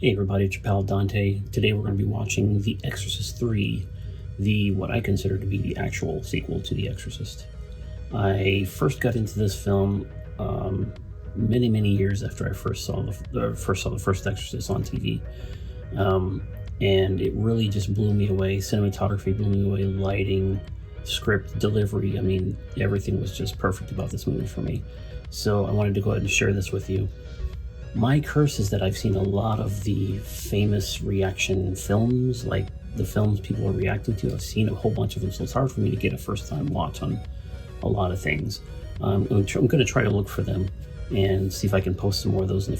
Hey everybody, it's your pal Dante. Today we're going to be watching The Exorcist 3, what I consider to be the actual sequel to The Exorcist. I first got into this film many years after I first saw the first Exorcist on TV, and it really just blew me away. Cinematography blew me away, lighting, script, delivery. I mean, everything was just perfect about this movie for me. So I wanted to go ahead and share this with you. My curse is that I've seen a lot of the famous reaction films, like the films people are reacting to. I've seen a whole bunch of them, so it's hard for me to get a first-time watch on a lot of things. I'm going to try to look for them and see if I can post some more of those in the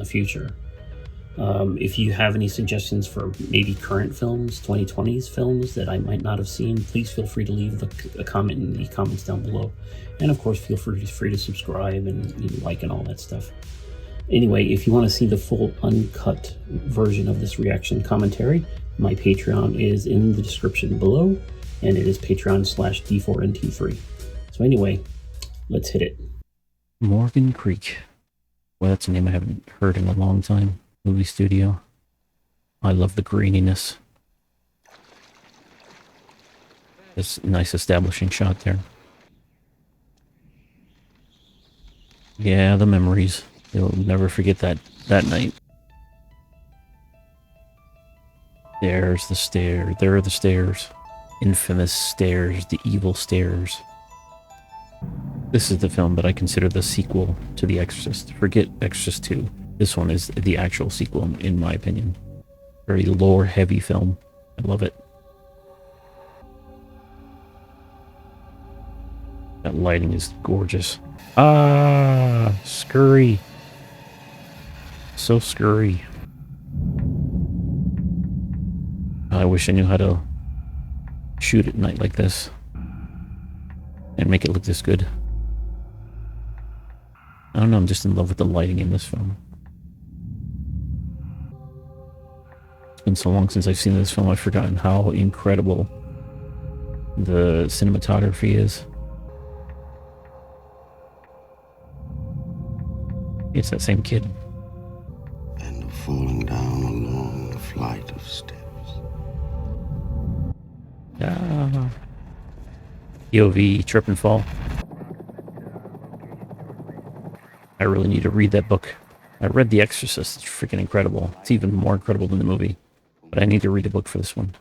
future. If you have any suggestions for maybe current films, 2020s films that I might not have seen, please feel free to leave a comment in the comments down below. And of course, feel free to subscribe and like and all that stuff. Anyway, if you want to see the full uncut version of this reaction commentary, my Patreon is in the description below, and it is patreon.com/D4NT3. So anyway, let's hit it. Morgan Creek. Well, that's a name I haven't heard in a long time. Movie studio. I love the graininess. This nice establishing shot there. Yeah, the memories. You'll never forget that night. There's the stair. There are the stairs. Infamous stairs. The evil stairs. This is the film that I consider the sequel to The Exorcist. Forget Exorcist 2. This one is the actual sequel, in my opinion. Very lore-heavy film. I love it. That lighting is gorgeous. Ah, scurry. So scurry. I wish I knew how to shoot at night like this and make it look this good. I don't know, I'm just in love with the lighting in this film. It's been so long since I've seen this film, I've forgotten how incredible the cinematography is. It's that same kid. Falling down a long flight of steps. POV, trip and fall. I really need to read that book. I read The Exorcist. It's freaking incredible. It's even more incredible than the movie. But I need to read a book for this one.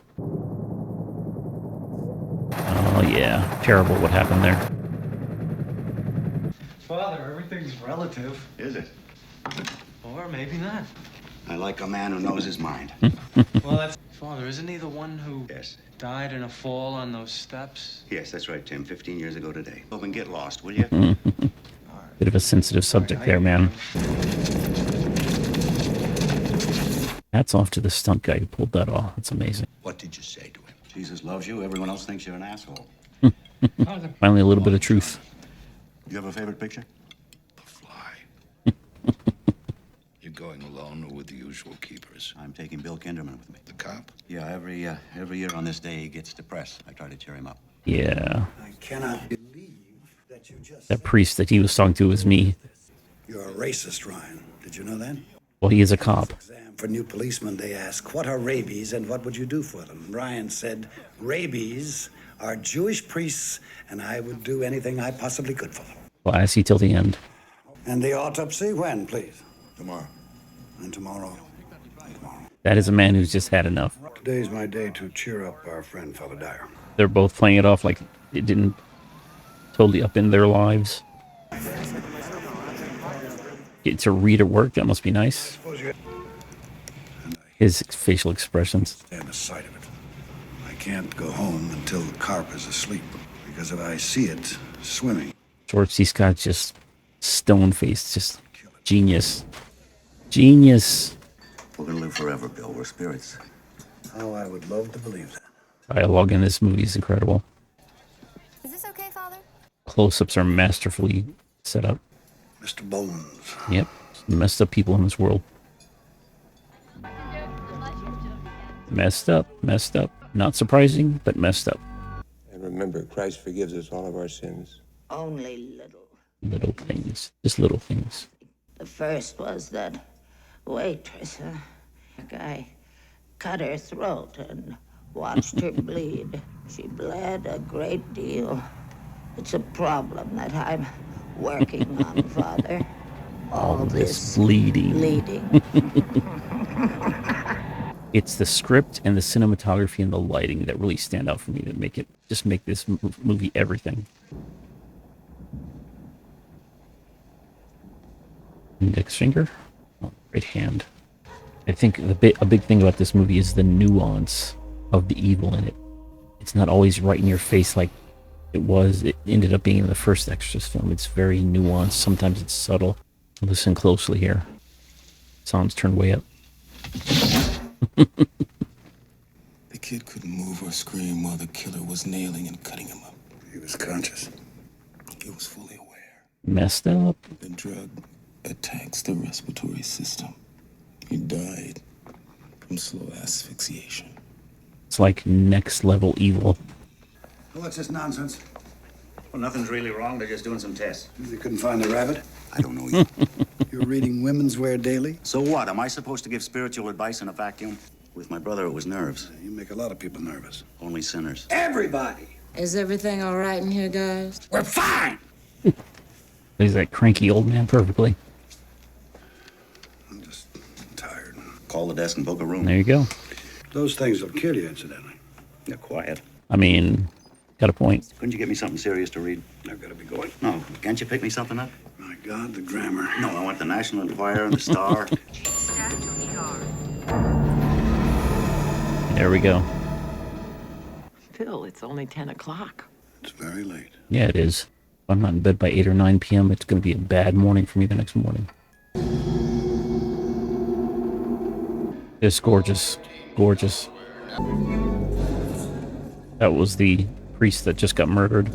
Oh yeah, terrible what happened there. Father, everything's relative. Is it? Or maybe not. I like a man who knows his mind. Well, that's... Father, isn't he the one who... Yes. Died in a fall on those steps? Yes, that's right, Tim. 15 years ago today. Hope and get lost, will you? Bit of a sensitive subject there, man. Hats off to the stunt guy who pulled that off. That's amazing. What did you say to him? Jesus loves you. Everyone else thinks you're an asshole. Finally, a little bit of truth. You have a favorite picture? The Fly. You're going alone or with the usual keepers? I'm taking Bill Kinderman with me. The cop? Yeah, every year on this day he gets depressed. I try to cheer him up. Yeah. I cannot believe that you just... That priest that he was talking to was me. You're a racist, Ryan. Did you know that? Well, he is a cop. Exam for new policemen, they ask, what are rabies and what would you do for them? Ryan said, rabies are Jewish priests and I would do anything I possibly could for them. Classy till the end. And the autopsy, when, please? Tomorrow. And tomorrow. That is a man who's just had enough. Today's my day to cheer up our friend, Father Dyer. They're both playing it off like it didn't totally upend their lives. Get to read at work, that must be nice. His facial expressions. And the sight of it. I can't go home until Carp is asleep, because if I see it swimming... George C. Scott just stone-faced, just genius. Genius. We're gonna live forever, Bill. We're spirits. Oh, I would love to believe that. Dialogue in this movie is incredible. Is this okay, Father? Close-ups are masterfully set up. Mr. Bones. Yep. Messed up people in this world. Messed up. Not surprising, but messed up. And remember, Christ forgives us all of our sins. Only little. Little things. Just little things. The first was that waitress. A guy cut her throat and watched her bleed. She bled a great deal. It's a problem that I'm working on, Father. All this bleeding. It's the script and the cinematography and the lighting that really stand out for me that make this movie everything. Index finger, right hand. I think a big thing about this movie is the nuance of the evil in it. It's not always right in your face like it ended up being in the first Exorcist film. It's very nuanced. Sometimes it's subtle. Listen closely here. Sounds turned way up. The kid couldn't move or scream while the killer was nailing and cutting him up. He was conscious. He was fully aware. Messed up. The drug attacks the respiratory system. He died from slow asphyxiation. It's like next level evil. What's this nonsense? Well, nothing's really wrong. They're just doing some tests. You couldn't find the rabbit? I don't know you. You're reading Women's Wear Daily? So what? Am I supposed to give spiritual advice in a vacuum? With my brother, it was nerves. You make a lot of people nervous. Only sinners. Everybody! Is everything all right in here, guys? We're fine! He's that cranky old man perfectly. I'm just tired. Call the desk and book a room. There you go. Those things will kill you, incidentally. You're quiet. I mean, got a point. Couldn't you get me something serious to read? I've got to be going. No, can't you pick me something up? My God, the grammar. No, I want the National Enquirer and the Star. There we go. Phil, it's only 10 o'clock. It's very late. Yeah, it is. If I'm not in bed by 8 or 9 p.m., it's going to be a bad morning for me the next morning. It's gorgeous. Gorgeous. That was the priest that just got murdered.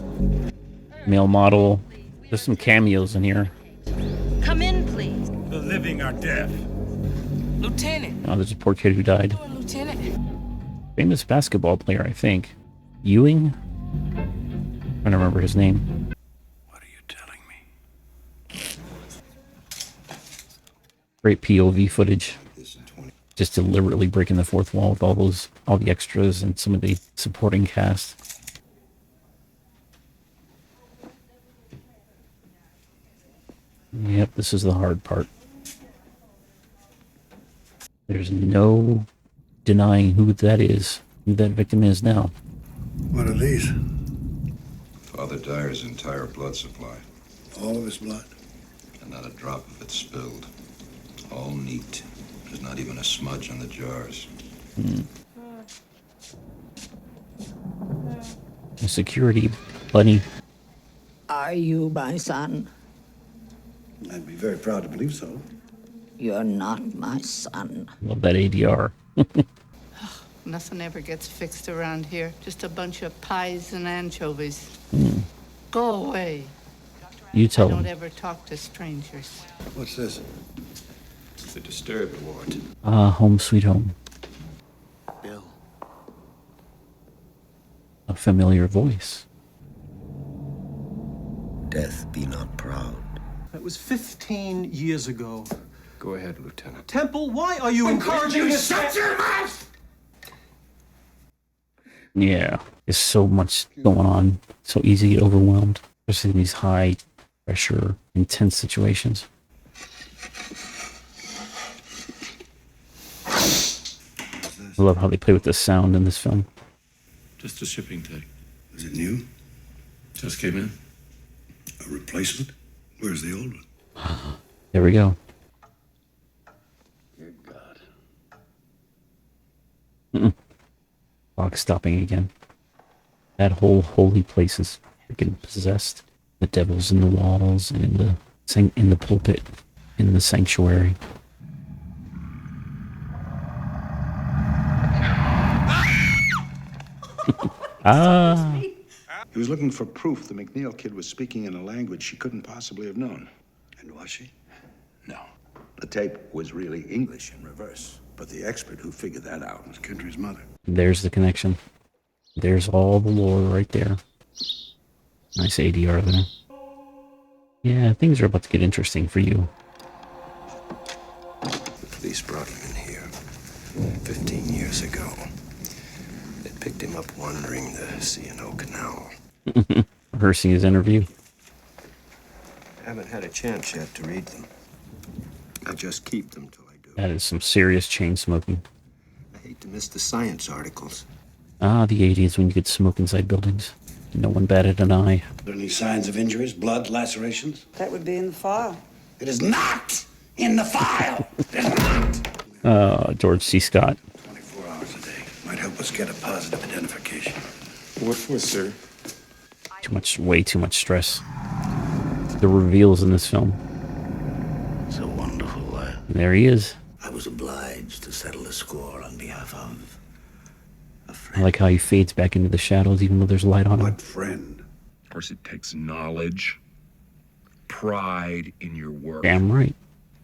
Male model. There's some cameos in here. Come in, please. The living are dead. Lieutenant. Oh, there's a poor kid who died. Lieutenant. Famous basketball player, I think. Ewing? I don't remember his name. What are you telling me? Great POV footage. Just deliberately breaking the fourth wall with all the extras and some of the supporting cast. Yep, this is the hard part. There's no denying who that is, who that victim is now. What are these? Father Dyer's entire blood supply. All of his blood? And not a drop of it spilled. All neat. There's not even a smudge on the jars. A security bunny. Are you my son? I'd be very proud to believe so. You're not my son. Love that ADR. Nothing ever gets fixed around here. Just a bunch of pies and anchovies. Go away. You tell Don't him. ever talk to strangers. What's this? The disturbed ward. Home sweet home. Bill. A familiar voice. Death be not proud. That was 15 years ago. Go ahead, Lieutenant. Temple, why are you encouraging this? Shut your mouth! Yeah, there's so much going on. So easy to get overwhelmed, especially in these high pressure, intense situations. I love how they play with the sound in this film. Just a shipping tag. Is it new? Just came in. A replacement? Where's the old one? There we go. Good God. Clock stopping again. That whole holy place is freaking possessed. The devil's in the walls and in the pulpit, in the sanctuary. He was looking for proof the McNeil kid was speaking in a language she couldn't possibly have known. And was she? No. The tape was really English in reverse. But the expert who figured that out was Kendry's mother. There's the connection. There's all the lore right there. Nice ADR there. Yeah, things are about to get interesting for you. The police brought him in here 15 years ago. They picked him up wandering the C&O Canal. Rehearsing his interview. I haven't had a chance yet to read them. I just keep them till I do. That is some serious chain smoking. I hate to miss the science articles. Ah, the 80s when you could smoke inside buildings. No one batted an eye. Are there any signs of injuries, blood, lacerations? That would be in the file. It is not in the file. It is not. George C. Scott. 24 hours a day might help us get a positive identification. What for, sir? Way too much stress. The reveals in this film. It's a wonderful lad. There he is. I was obliged to settle the score on behalf of a I friend. like how he fades back into the shadows even though there's light on him. What friend? Of course, it takes knowledge, pride in your work. Damn right.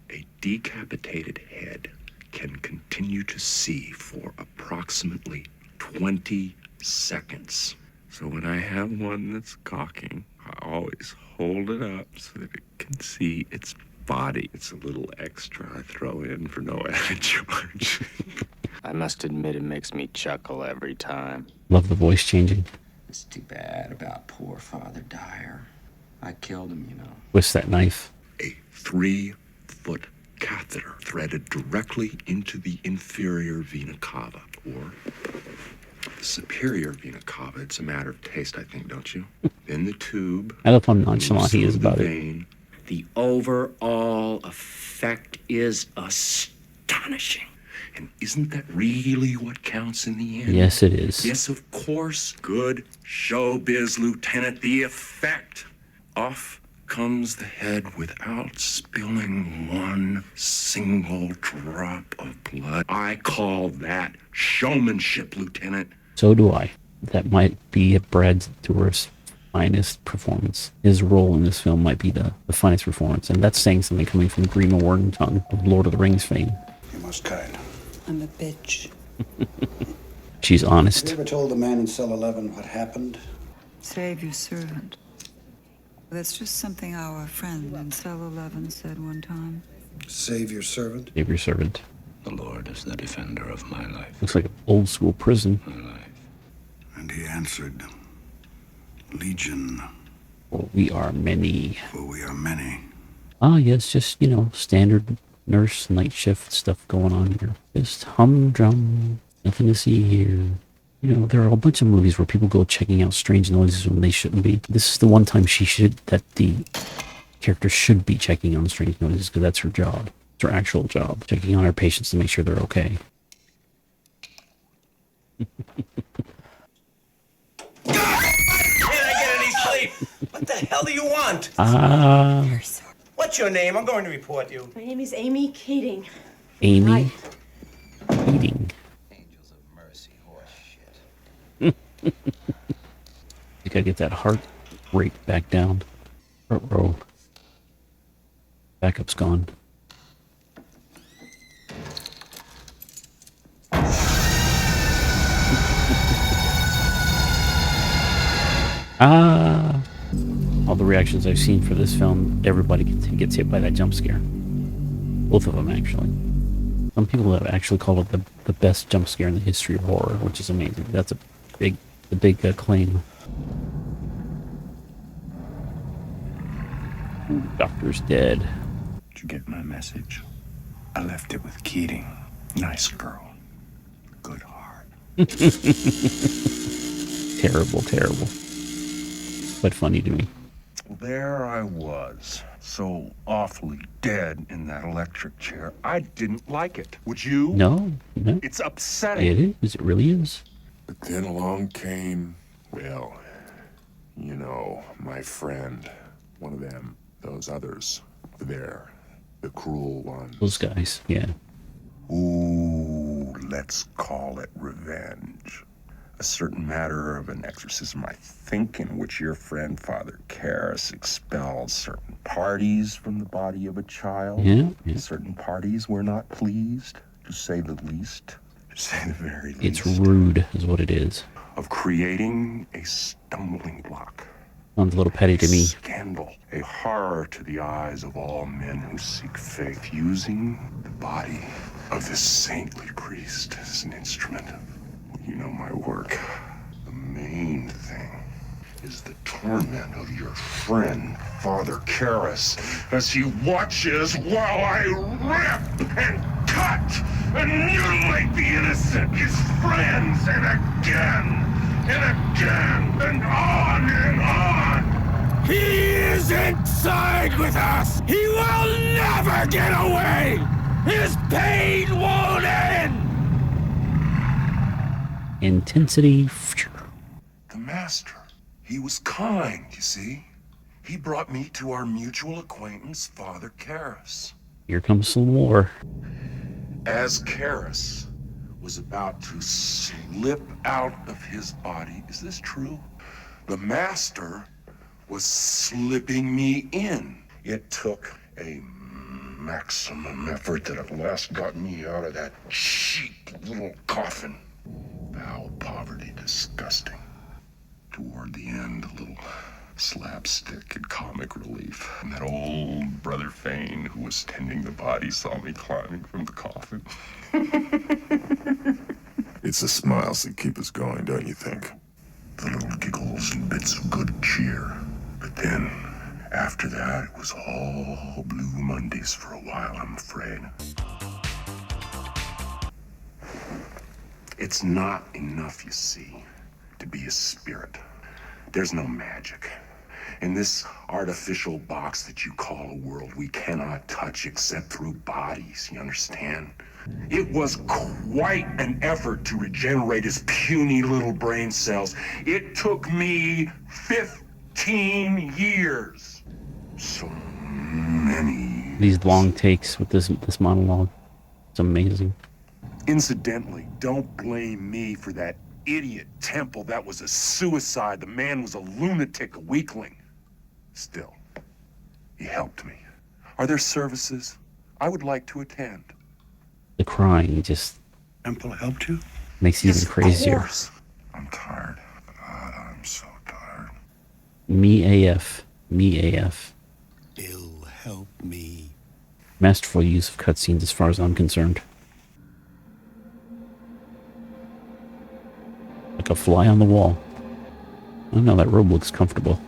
A decapitated head can continue to see for approximately 20 seconds. So when I have one that's cocking, I always hold it up so that it can see its body. It's a little extra I throw in for no added charge. I must admit it makes me chuckle every time. Love the voice changing. It's too bad about poor Father Dyer. I killed him, you know. Twists that knife. A 3-foot catheter threaded directly into the inferior vena cava, or superior vena cava. It's a matter of taste, I think, don't you? In the tube. I love how nonchalant he is about it. Vein. The overall effect is astonishing. And isn't that really what counts in the end? Yes, it is. Yes, of course. Good showbiz, Lieutenant. The effect. Off comes the head without spilling one single drop of blood. I call that showmanship, Lieutenant. So do I. That might be Brad Dourif's finest performance. His role in this film might be the finest performance, and that's saying something coming from Grima Worthington of Lord of the Rings fame. You're most kind. I'm a bitch. She's honest. Have you ever told the man in cell 11 what happened? Save your servant. That's just something our friend in cell 11 said one time. Save your servant? Save your servant. The Lord is the defender of my life. Looks like an old school prison. My life. And he answered, Legion. For we are many. For we are many. Ah, yes, just, standard nurse night shift stuff going on here. Just humdrum. Nothing to see here. There are a bunch of movies where people go checking out strange noises when they shouldn't be. This is the one time that the character should be checking on strange noises because that's her job. It's her actual job. Checking on her patients to make sure they're okay. Can't I get any sleep? What the hell do you want? What's your name? I'm going to report you. My name is Amy Keating. Amy Keating. Angels of mercy, horse shit. You gotta get that heart rate back down. Row. Backup's gone. All the reactions I've seen for this film, everybody gets hit by that jump scare. Both of them, actually. Some people have actually called it the best jump scare in the history of horror, which is amazing. That's a big claim. Doctor's dead. Did you get my message? I left it with Keating. Nice girl. Good heart. Terrible. But funny to me. There I was, so awfully dead in that electric chair. I didn't like it. Would you? No. It's upsetting. It is. It really is. But then along came, well, my friend, one of them, those others, there, the cruel ones. Those guys, yeah. Ooh, let's call it revenge. A certain matter of an exorcism, I think, in which your friend, Father Karras, expels certain parties from the body of a child. Yeah. Certain parties were not pleased, to say the least. To say the very least. It's rude, is what it is. Of creating a stumbling block. Sounds a little petty to me. Scandal. A horror to the eyes of all men who seek faith, using the body of this saintly priest as an instrument of, you know, my work. The main thing is the torment of your friend, Father Karras, as he watches while I rip and cut and mutilate the innocent, his friends, and again and on and on. He is inside with us. He will never get away. His pain won't end. Intensity. The master, he was kind, you see. He brought me to our mutual acquaintance, Father Karras. Here comes some more. As Karras was about to slip out of his body, is this true? The master was slipping me in. It took a maximum effort that at last got me out of that cheap little coffin. Foul poverty, disgusting. Toward the end, a little slapstick and comic relief. And that old Brother Fane, who was tending the body, saw me climbing from the coffin. It's the smiles that keep us going, don't you think? The little giggles and bits of good cheer. But then, after that, it was all Blue Mondays for a while, I'm afraid. It's not enough, you see, to be a spirit. There's no magic. In this artificial box that you call a world, we cannot touch except through bodies, you understand? It was quite an effort to regenerate his puny little brain cells. It took me 15 years. So many. These long takes with this monologue. It's amazing. Incidentally, don't blame me for that idiot temple. That was a suicide. The man was a lunatic, a weakling. Still, he helped me. Are there services? I would like to attend. The crying just Temple helped you? makes it even crazier. Of course. I'm tired. God, I'm so tired. Me AF. Me AF. Bill, help me. Masterful use of cutscenes as far as I'm concerned. Like a fly on the wall. I don't know, that robe looks comfortable.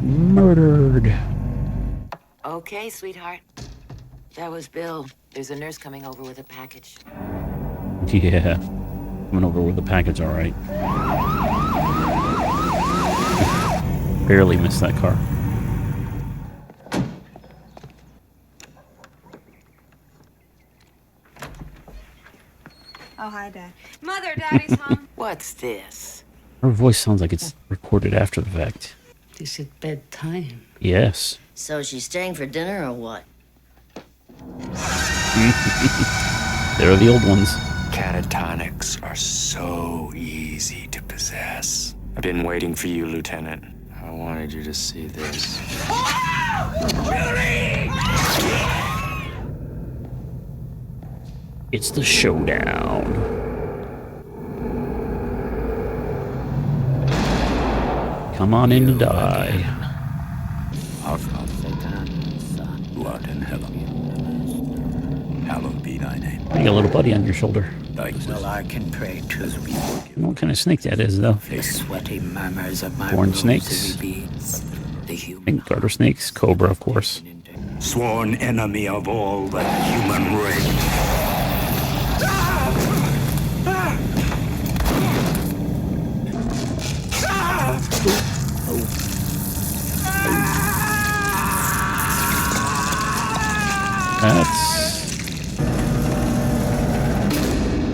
Murdered. Okay, sweetheart. That was Bill. There's a nurse coming over with a package. Yeah. Coming over with the package, alright. Barely missed that car. Oh, hi, Dad. Mother, Daddy's home. What's this? Her voice sounds like it's recorded after the fact. Is it bedtime? Yes. So she's staying for dinner or what? There are the old ones. Catatonics are so easy to possess. I've been waiting for you, Lieutenant. I wanted you to see this. It's the showdown. Come on in to die. Our Father, who art in heaven, hallowed be thy name. You got a little buddy on your shoulder. Thy will I can pray to the people. I don't know what kind of snake that is, though. The sweaty murmurs of my Horned snakes. beads. The human Pink garter snakes. Cobra, of course. sworn enemy of all the human race.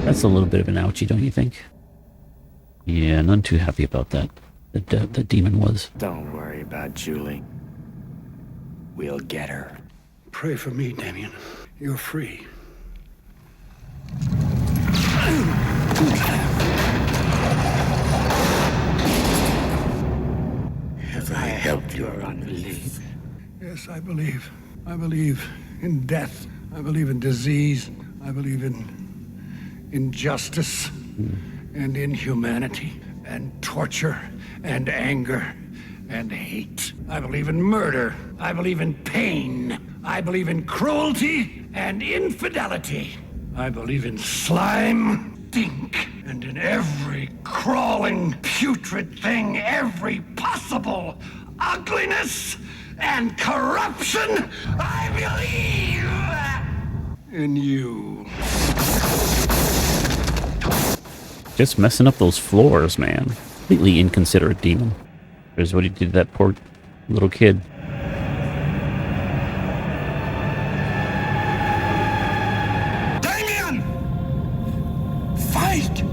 That's a little bit of an ouchie, don't you think? Yeah, none too happy about that. The demon was. Don't worry about Julie. We'll get her. Pray for me, Damien. You're free. Have I helped your unbelief? Yes, I believe. I believe in death. I believe in disease. I believe in injustice and inhumanity and torture and anger and hate. I believe in murder. I believe in pain. I believe in cruelty and infidelity. I believe in slime, stink, and in every crawling, putrid thing, every possible ugliness and corruption. I believe in you. Just messing up those floors, man. Completely inconsiderate demon. There's what he did to that poor little kid. Damien! Fight!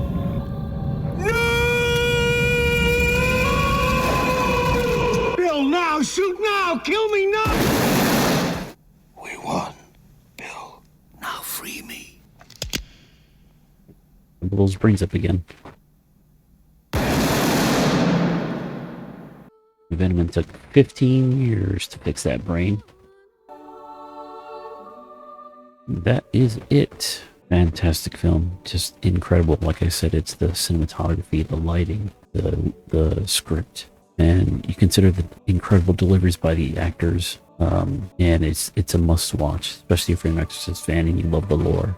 Bill, now! Shoot now! Kill me now! We won, Bill. Now free me. Blows brains up again. Venom took 15 years to fix that brain. That is it. Fantastic film. Just incredible. Like I said, it's the cinematography, the lighting, the script. And you consider the incredible deliveries by the actors. And it's a must-watch, especially if you're an Exorcist fan and you love the lore.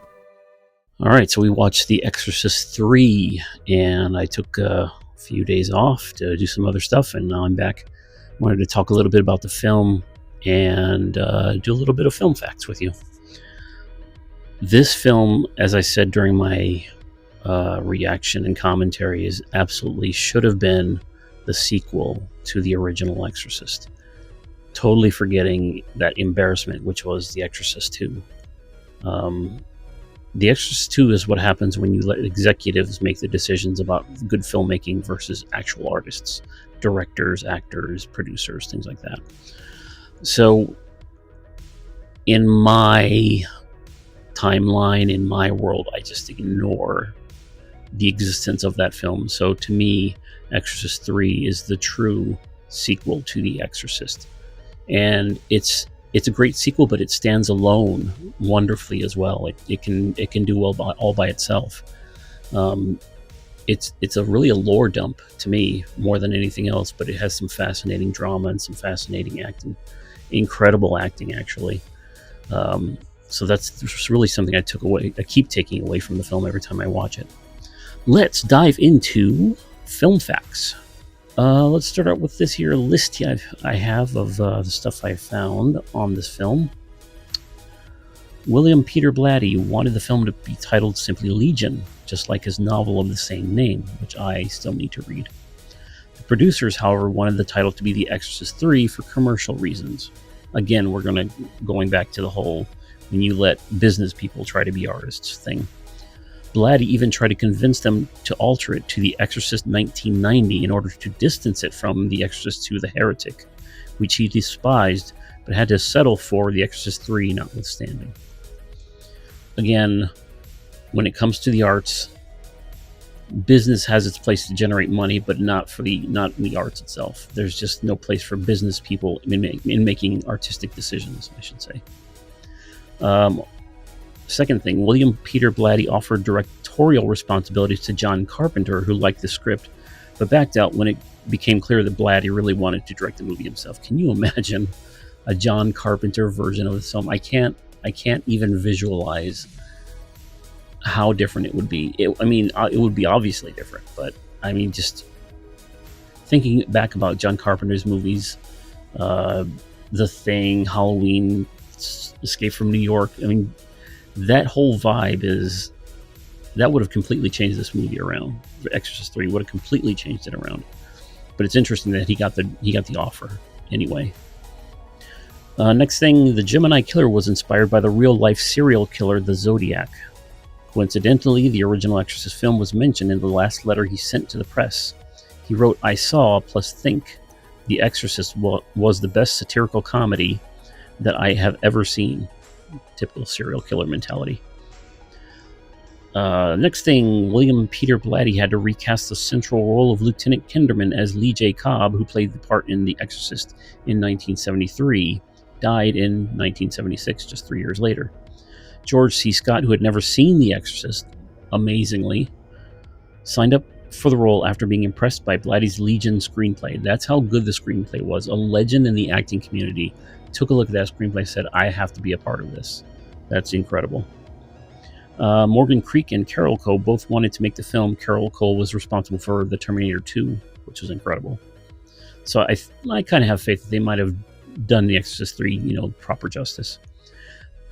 All right, so we watched The Exorcist 3, and I took a few days off to do some other stuff, and now I'm back. Wanted to talk a little bit about the film and do a little bit of film facts with you. This film, as I said during my reaction and commentary, is absolutely should have been the sequel to the original Exorcist. Totally forgetting that embarrassment, which was The Exorcist 2. The Exorcist 2 is what happens when you let executives make the decisions about good filmmaking versus actual artists, directors, actors, producers, things like that. So, in my timeline, in my world, I just ignore the existence of that film. So, to me, Exorcist 3 is the true sequel to The Exorcist. And it's a great sequel, but it stands alone wonderfully as well. It can do well all by itself. It's really a lore dump to me more than anything else, but it has some fascinating drama and some fascinating acting, incredible acting actually. So that's really something I keep taking away from the film every time I watch it. Let's dive into film facts. Let's start out with this here list I have of the stuff I found on this film. William Peter Blatty wanted the film to be titled simply Legion, just like his novel of the same name, which I still need to read. The producers, however, wanted the title to be The Exorcist 3 for commercial reasons. Again, we're going back to the whole when you let business people try to be artists thing. Blatty even tried to convince them to alter it to The Exorcist 1990 in order to distance it from The Exorcist 2 The Heretic, which he despised, but had to settle for The Exorcist 3 notwithstanding. Again, when it comes to the arts, business has its place to generate money, but not in the arts itself. There's just no place for business people in making artistic decisions, I should say. Second thing, William Peter Blatty offered directorial responsibilities to John Carpenter, who liked the script, but backed out when it became clear that Blatty really wanted to direct the movie himself. Can you imagine a John Carpenter version of this film? I can't even visualize how different it would be. It would be obviously different, but I mean, just thinking back about John Carpenter's movies, The Thing, Halloween, Escape from New York, I mean, that whole vibe that would have completely changed this movie around. Exorcist 3 would have completely changed it around. But it's interesting that he got the offer anyway. Next thing, the Gemini Killer was inspired by the real-life serial killer, the Zodiac. Coincidentally, the original Exorcist film was mentioned in the last letter he sent to the press. He wrote, "I saw plus think The Exorcist was the best satirical comedy that I have ever seen." Typical serial killer mentality. Next thing, William Peter Blatty had to recast the central role of Lieutenant Kinderman as Lee J. Cobb, who played the part in The Exorcist in 1973, died in 1976, just 3 years later. George C. Scott, who had never seen The Exorcist, amazingly, signed up for the role after being impressed by Blatty's Legion screenplay. That's how good the screenplay was. A legend in the acting community took a look at that screenplay and said, I have to be a part of this. That's incredible. Morgan Creek and Carol Cole both wanted to make the film. Carol Cole was responsible for the Terminator 2, which was incredible. So I kind of have faith that they might have done The Exorcist 3, proper justice.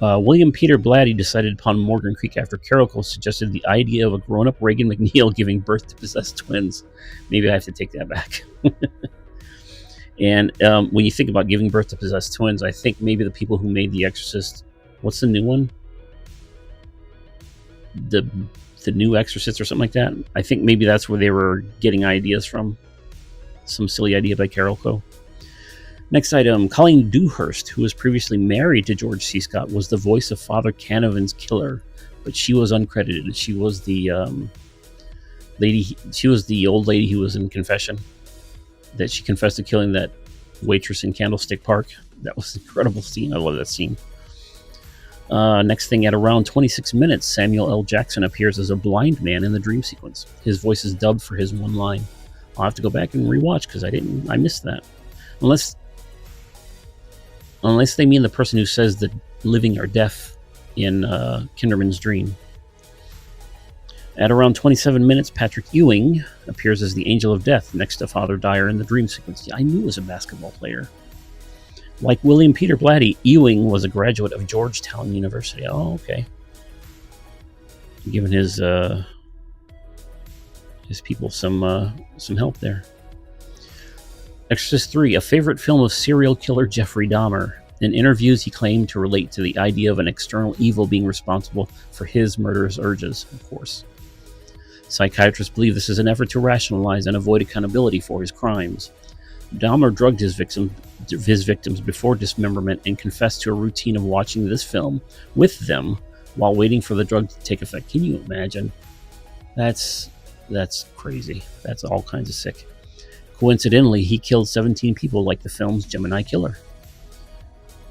William Peter Blatty decided upon Morgan Creek after Carol Cole suggested the idea of a grown-up Reagan McNeil giving birth to possessed twins. Maybe I have to take that back. And when you think about giving birth to possessed twins, I think maybe the people who made The Exorcist, what's the new one? The new Exorcist or something like that. I think maybe that's where they were getting ideas from. Some silly idea by Carol Cole. Next item, Colleen Dewhurst, who was previously married to George C. Scott, was the voice of Father Canavan's killer, but she was uncredited. She was the lady. She was the old lady who was in confession, that she confessed to killing that waitress in Candlestick Park. That was an incredible scene. I love that scene. Next thing, at around 26 minutes, Samuel L. Jackson appears as a blind man in the dream sequence. His voice is dubbed for his one line. I'll have to go back and rewatch because I missed that. Unless they mean the person who says the living are deaf in Kinderman's dream. At around 27 minutes, Patrick Ewing appears as the Angel of Death next to Father Dyer in the dream sequence. Yeah, I knew he was a basketball player. Like William Peter Blatty, Ewing was a graduate of Georgetown University. Oh, okay. Giving his people some help there. Exorcist 3, a favorite film of serial killer Jeffrey Dahmer. In interviews, he claimed to relate to the idea of an external evil being responsible for his murderous urges, of course. Psychiatrists believe this is an effort to rationalize and avoid accountability for his crimes. Dahmer drugged his victims before dismemberment and confessed to a routine of watching this film with them while waiting for the drug to take effect. Can you imagine? That's crazy. That's all kinds of sick. Coincidentally, he killed 17 people like the film's Gemini Killer.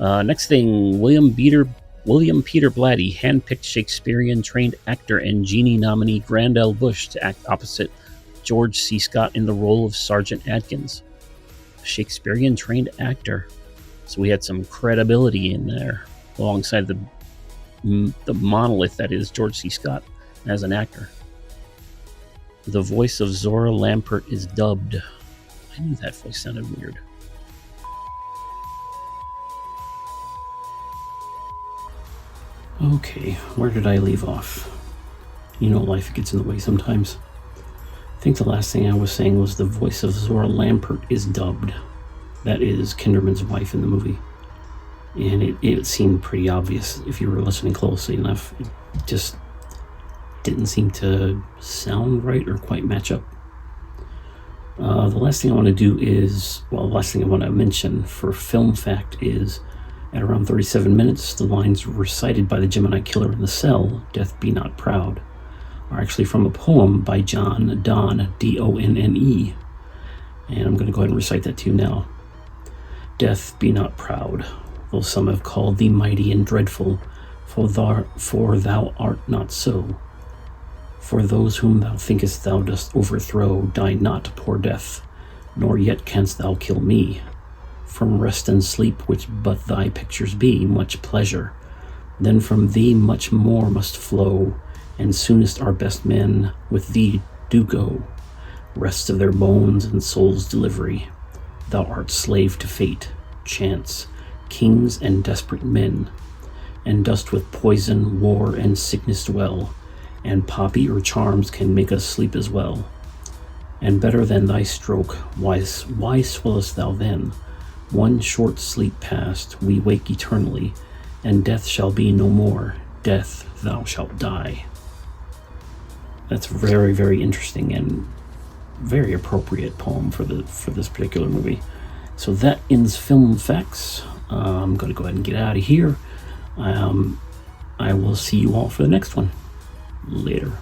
Next thing, William Peter Blatty handpicked Shakespearean-trained actor and Genie nominee Grandel Bush to act opposite George C. Scott in the role of Sergeant Adkins. Shakespearean-trained actor. So we had some credibility in there, alongside the monolith that is George C. Scott as an actor. The voice of Zora Lampert is dubbed. I knew that voice sounded weird. Okay, where did I leave off? Life gets in the way sometimes. I think the last thing I was saying was the voice of Zora Lampert is dubbed. That is Kinderman's wife in the movie. And it seemed pretty obvious if you were listening closely enough. It just didn't seem to sound right or quite match up. The last thing I want to do is, the last thing I want to mention for film fact is, at around 37 minutes, the lines recited by the Gemini Killer in the cell, "Death be not proud," are actually from a poem by John Donne, D-O-N-N-E. And I'm going to go ahead and recite that to you now. "Death be not proud, though some have called thee mighty and dreadful, for thou art not so. For those whom thou thinkest thou dost overthrow die not, poor death, nor yet canst thou kill me. From rest and sleep, which but thy pictures be, much pleasure, then from thee much more must flow, and soonest our best men with thee do go. Rest of their bones and souls' delivery, thou art slave to fate, chance, kings and desperate men, and dost with poison, war, and sickness dwell, and poppy or charms can make us sleep as well. And better than thy stroke, why swellest thou then? One short sleep past, we wake eternally, and death shall be no more. Death, thou shalt die." That's very, very interesting and very appropriate poem for this particular movie. So that ends Film Facts. I'm going to go ahead and get out of here. I will see you all for the next one. Later.